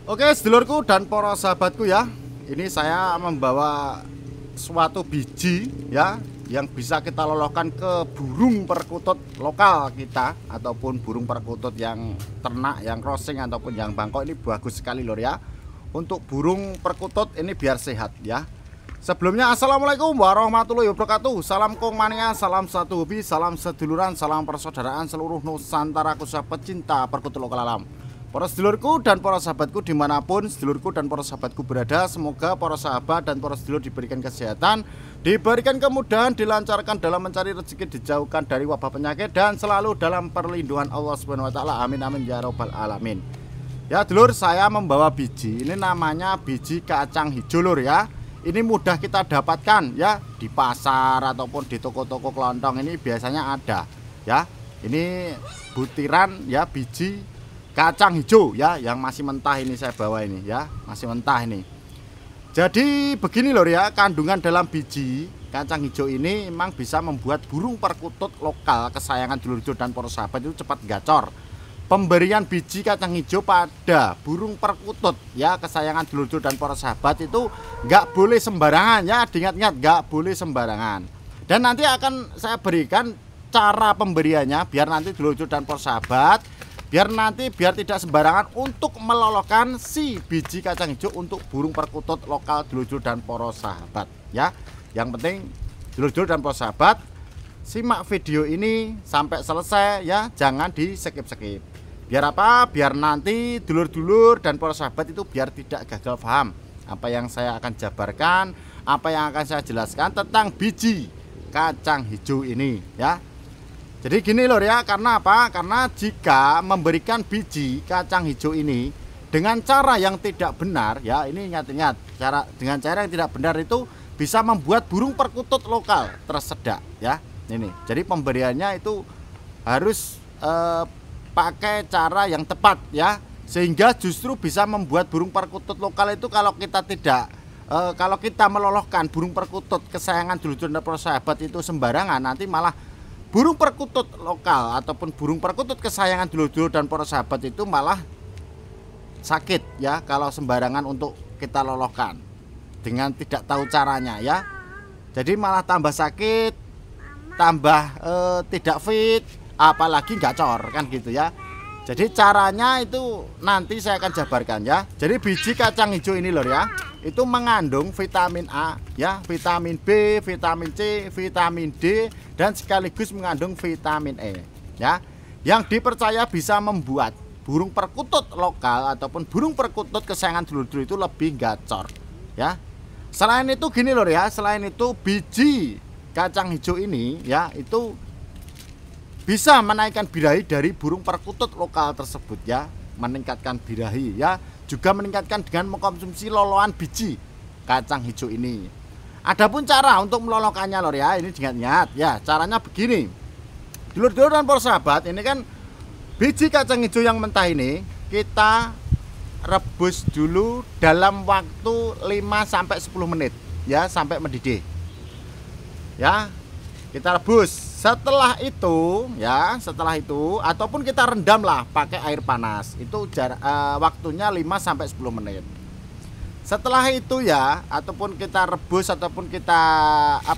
Oke, sedulurku dan para sahabatku ya. Ini saya membawa suatu biji ya yang bisa kita lolokan ke burung perkutut lokal kita ataupun burung perkutut yang ternak, yang crossing ataupun yang bangkok. Ini bagus sekali lor ya. Untuk burung perkutut ini biar sehat ya. Sebelumnya assalamualaikum warahmatullahi wabarakatuh. Salam Kong Mania, salam satu hobi, salam seduluran, salam persaudaraan seluruh Nusantara khususnya pecinta perkutut lokal alam. Para sedulurku dan para sahabatku dimanapun sedulurku dan para sahabatku berada, semoga para sahabat dan para sedulur diberikan kesehatan, diberikan kemudahan, dilancarkan dalam mencari rezeki, dijauhkan dari wabah penyakit, dan selalu dalam perlindungan Allah Subhanahu wa Ta'ala. Amin amin ya robbal alamin. Ya dulur, saya membawa biji, ini namanya biji kacang hijau lur ya. Ini mudah kita dapatkan ya di pasar ataupun di toko-toko kelontong, ini biasanya ada ya. Ini butiran ya biji kacang hijau ya yang masih mentah, ini saya bawa ini ya, masih mentah ini. Jadi begini lor ya, kandungan dalam biji kacang hijau ini memang bisa membuat burung perkutut lokal kesayangan dulur-dulur dan para sahabat itu cepat gacor. Pemberian biji kacang hijau pada burung perkutut ya kesayangan dulur-dulur dan para sahabat itu nggak boleh sembarangan ya, diingat-ingat nggak boleh sembarangan. Dan nanti akan saya berikan cara pemberiannya biar nanti dulur-dulur dan para sahabat biar tidak sembarangan untuk melolokkan si biji kacang hijau untuk burung perkutut lokal dulur-dulur dan para sahabat ya. Yang penting dulur-dulur dan para sahabat simak video ini sampai selesai ya, jangan di skip-skip. Biar apa? Biar nanti dulur-dulur dan para sahabat itu biar tidak gagal paham apa yang saya akan jabarkan, apa yang akan saya jelaskan tentang biji kacang hijau ini ya. Jadi gini lor ya, karena apa? Karena jika memberikan biji kacang hijau ini dengan cara yang tidak benar ya, ini ingat-ingat, dengan cara yang tidak benar itu bisa membuat burung perkutut lokal tersedak ya. Ini. Jadi pemberiannya itu harus pakai cara yang tepat ya, sehingga justru bisa membuat burung perkutut lokal itu kalau kita meloloskan burung perkutut kesayangan dulur-dulur dan para sahabat itu sembarangan, nanti malah burung perkutut lokal ataupun burung perkutut kesayangan dulur-dulur dan para sahabat itu malah sakit ya kalau sembarangan untuk kita loloskan dengan tidak tahu caranya ya. Jadi malah tambah sakit, tambah tidak fit, apalagi gacor kan gitu ya. Jadi caranya itu nanti saya akan jabarkan ya. Jadi biji kacang hijau ini lor ya, itu mengandung vitamin A ya, vitamin B, vitamin C, vitamin D, dan sekaligus mengandung vitamin E ya, yang dipercaya bisa membuat burung perkutut lokal ataupun burung perkutut kesayangan dulur-dulur itu lebih gacor ya. Selain itu gini lor ya, selain itu biji kacang hijau ini ya itu bisa menaikkan birahi dari burung perkutut lokal tersebut ya, meningkatkan birahi ya, juga meningkatkan dengan mengkonsumsi loloan biji kacang hijau ini. Adapun cara untuk melolokannya lor ya, ini ingat-ingat ya, caranya begini. Dulur-dulur dan para sahabat, ini kan biji kacang hijau yang mentah ini kita rebus dulu dalam waktu 5-10 menit ya, sampai mendidih. Ya, kita rebus. Setelah itu ataupun kita rendam lah pakai air panas. Itu waktunya 5-10 menit. Setelah itu ya, ataupun kita rebus ataupun kita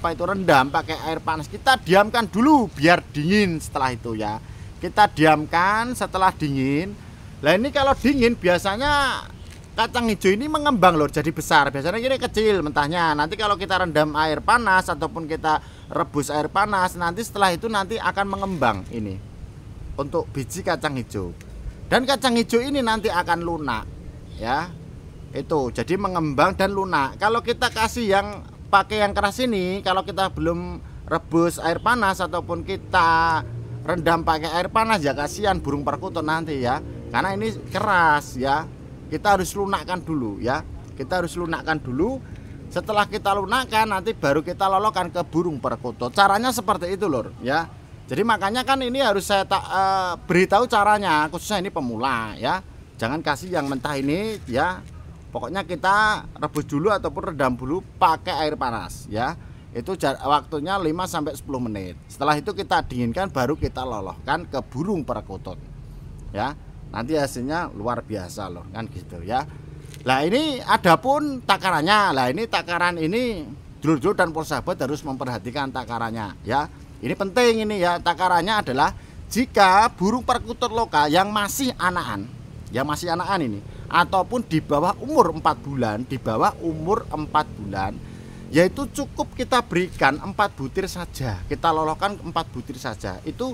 rendam pakai air panas, kita diamkan dulu biar dingin. Setelah itu ya, kita diamkan setelah dingin. Nah ini kalau dingin biasanya kacang hijau ini mengembang lor, jadi besar. Biasanya ini kecil mentahnya. Nanti kalau kita rendam air panas ataupun kita rebus air panas, nanti setelah itu nanti akan mengembang ini untuk biji kacang hijau. Dan kacang hijau ini nanti akan lunak ya. Itu jadi mengembang dan lunak. Kalau kita kasih yang pakai yang keras ini, kalau kita belum rebus air panas ataupun kita rendam pakai air panas ya kasihan burung perkutut nanti ya. Karena ini keras ya. Kita harus lunakkan dulu ya. Kita harus lunakkan dulu. Setelah kita lunakkan nanti baru kita lolokkan ke burung perkutut. Caranya seperti itu lor ya. Jadi makanya kan ini harus saya beritahu caranya, khususnya ini pemula ya. Jangan kasih yang mentah ini ya. Pokoknya kita rebus dulu ataupun rendam dulu pakai air panas ya. Itu waktunya 5-10 menit. Setelah itu kita dinginkan baru kita loloskan ke burung perkutut ya. nanti hasilnya luar biasa loh, kan gitu ya. Nah ini adapun takarannya, lah ini takaran ini dulur-dulur dan persahabat harus memperhatikan takarannya ya. Ini penting ini ya, takarannya adalah jika burung perkutut lokal yang masih anakan, ini ataupun di bawah umur 4 bulan, yaitu cukup kita berikan 4 butir saja, kita lolokan 4 butir saja. Itu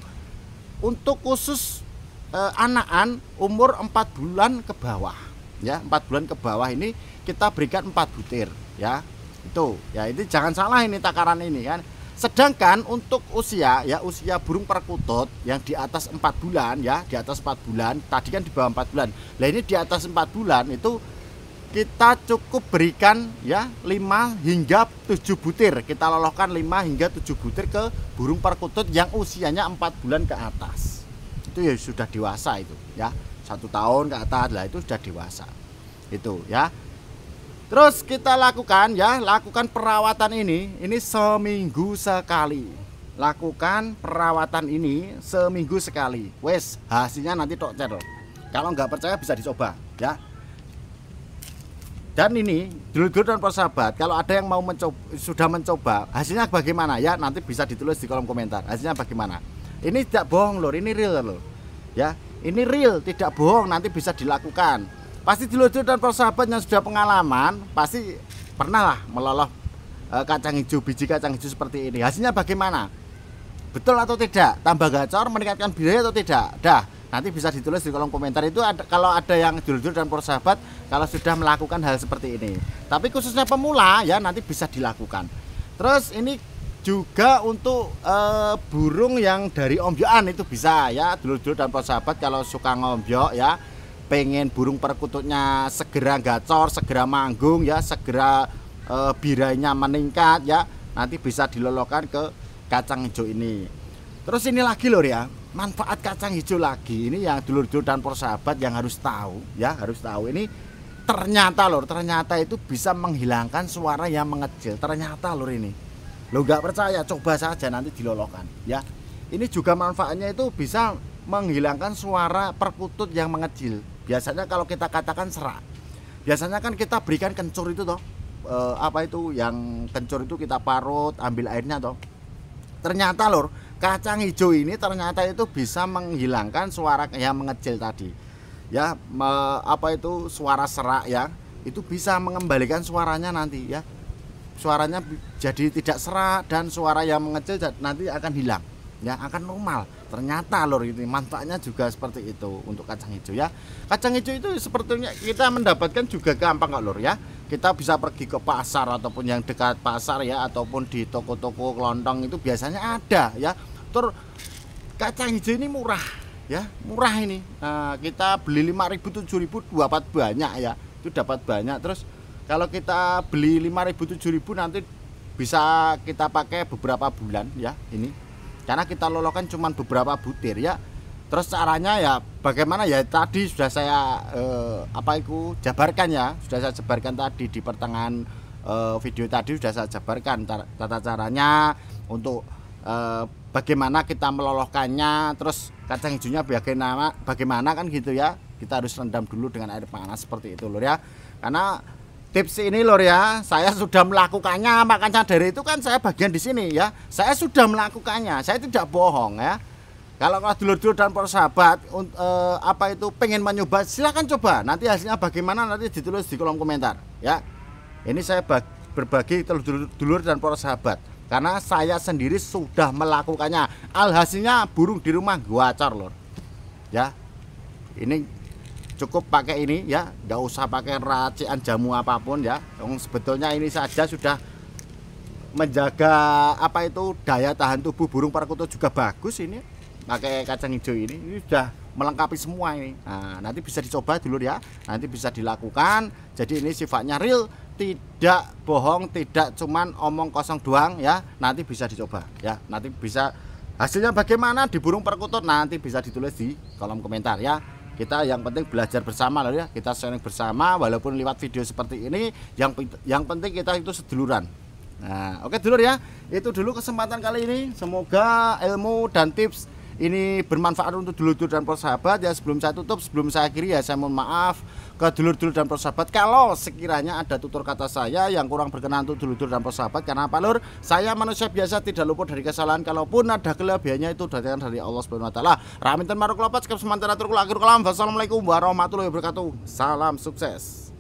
untuk khusus anakan umur 4 bulan ke bawah ya, 4 bulan ke bawah ini kita berikan 4 butir ya. Itu ya, ini jangan salah ini takaran ini kan. Sedangkan untuk usia burung perkutut yang di atas 4 bulan ya, di atas 4 bulan, tadi kan di bawah 4 bulan. Nah ini di atas 4 bulan itu kita cukup berikan ya 5 hingga 7 butir. Kita lolohkan 5 hingga 7 butir ke burung perkutut yang usianya 4 bulan ke atas. Itu ya sudah dewasa itu ya. 1 tahun ke atas lah itu sudah dewasa. Itu ya. Terus kita lakukan perawatan ini seminggu sekali. Lakukan perawatan ini seminggu sekali. Wes, hasilnya nanti tok cer. Kalau nggak percaya bisa dicoba ya. Dan ini dulur-dulur dan persahabat, kalau ada yang mau sudah mencoba, hasilnya bagaimana ya, nanti bisa ditulis di kolom komentar. Hasilnya bagaimana? Ini tidak bohong lor, ini real lor. Ya, ini real, tidak bohong, nanti bisa dilakukan. Pasti dulur-dulur dan persahabat yang sudah pengalaman pasti pernah lah meloloh kacang hijau, biji kacang hijau seperti ini. Hasilnya bagaimana? Betul atau tidak? Tambah gacor, meningkatkan biaya atau tidak? Dah, nanti bisa ditulis di kolom komentar. Itu kalau ada yang dulur-dulur dan persahabat kalau sudah melakukan hal seperti ini. Tapi khususnya pemula ya nanti bisa dilakukan. Terus ini juga untuk burung yang dari ombyokan itu bisa ya, dulur-dulur dan persahabat kalau suka ngombyok ya, pengen burung perkututnya segera gacor, segera manggung ya, segera birainya meningkat ya, nanti bisa dilolokan ke kacang hijau ini. Terus ini lagi lor ya, manfaat kacang hijau lagi ini yang dulur-dulur dan persahabat yang harus tahu ya, harus tahu ini ternyata lor, ternyata itu bisa menghilangkan suara yang mengecil. Ternyata lor ini, lo nggak percaya coba saja nanti dilolokan ya. Ini juga manfaatnya itu bisa menghilangkan suara perkutut yang mengecil. Biasanya kalau kita katakan serak, biasanya kan kita berikan kencur itu toh, apa itu yang kencur itu kita parut, ambil airnya toh. Ternyata lor, kacang hijau ini ternyata itu bisa menghilangkan suara yang mengecil tadi ya, apa itu suara serak ya, itu bisa mengembalikan suaranya nanti ya, suaranya jadi tidak serak dan suara yang mengecil nanti akan hilang ya, akan normal. Ternyata lor ini manfaatnya juga seperti itu untuk kacang hijau ya. Kacang hijau itu sepertinya kita mendapatkan juga gampang kok lor ya. Kita bisa pergi ke pasar ataupun yang dekat pasar ya, ataupun di toko-toko kelontong itu biasanya ada ya. Terus kacang hijau ini murah ya, murah ini. Nah, kita beli 5.000 7.000 dapat banyak ya, itu dapat banyak. Terus kalau kita beli 5.000 7.000 nanti bisa kita pakai beberapa bulan ya ini, karena kita lolokan cuma beberapa butir ya. Terus caranya ya bagaimana ya, tadi sudah saya jabarkan ya, sudah saya jabarkan tadi di pertengahan video tadi, sudah saya jabarkan tata caranya untuk bagaimana kita melolohkannya. Terus kacang hijaunya bagaimana kan gitu ya, kita harus rendam dulu dengan air panas seperti itu lor ya. Karena tips ini lor ya, saya sudah melakukannya, makanya dari itu kan saya bagian di sini ya, saya sudah melakukannya, saya tidak bohong ya. Kalau dulur-dulur dan persahabat pengen mencoba, silahkan coba. Nanti hasilnya bagaimana nanti ditulis di kolom komentar ya. Ini saya berbagi dulur dan persahabat karena saya sendiri sudah melakukannya. Alhasilnya burung di rumah gacor lor ya. Ini cukup pakai ini ya, nggak usah pakai racikan jamu apapun ya. Sebetulnya ini saja sudah menjaga daya tahan tubuh burung perkutut juga bagus. Ini pakai kacang hijau ini sudah melengkapi semua ini. Nah, nanti bisa dicoba dulu ya, nanti bisa dilakukan. Jadi ini sifatnya real, tidak bohong, tidak cuman omong kosong doang ya. Nanti bisa dicoba ya, nanti bisa hasilnya bagaimana di burung perkutut nanti bisa ditulis di kolom komentar ya. Kita yang penting belajar bersama loh ya, kita sharing bersama walaupun lewat video seperti ini. Yang penting kita itu seduluran. Nah, oke dulur ya, itu dulu kesempatan kali ini. Semoga ilmu dan tips ini bermanfaat untuk dulur-dulur dan persahabat ya. Sebelum saya tutup, sebelum saya akhiri ya, saya mohon maaf ke dulur-dulur dan persahabat kalau sekiranya ada tutur kata saya yang kurang berkenan untuk dulur-dulur dan persahabat. Karena apa lur? Saya manusia biasa, tidak luput dari kesalahan. Kalaupun ada kelebihannya itu datang dari Allah Subhanahu wa taala. Raminten maruk lopat skep sementara turkul akhir kalam. Wassalamualaikum warahmatullahi wabarakatuh. Salam sukses.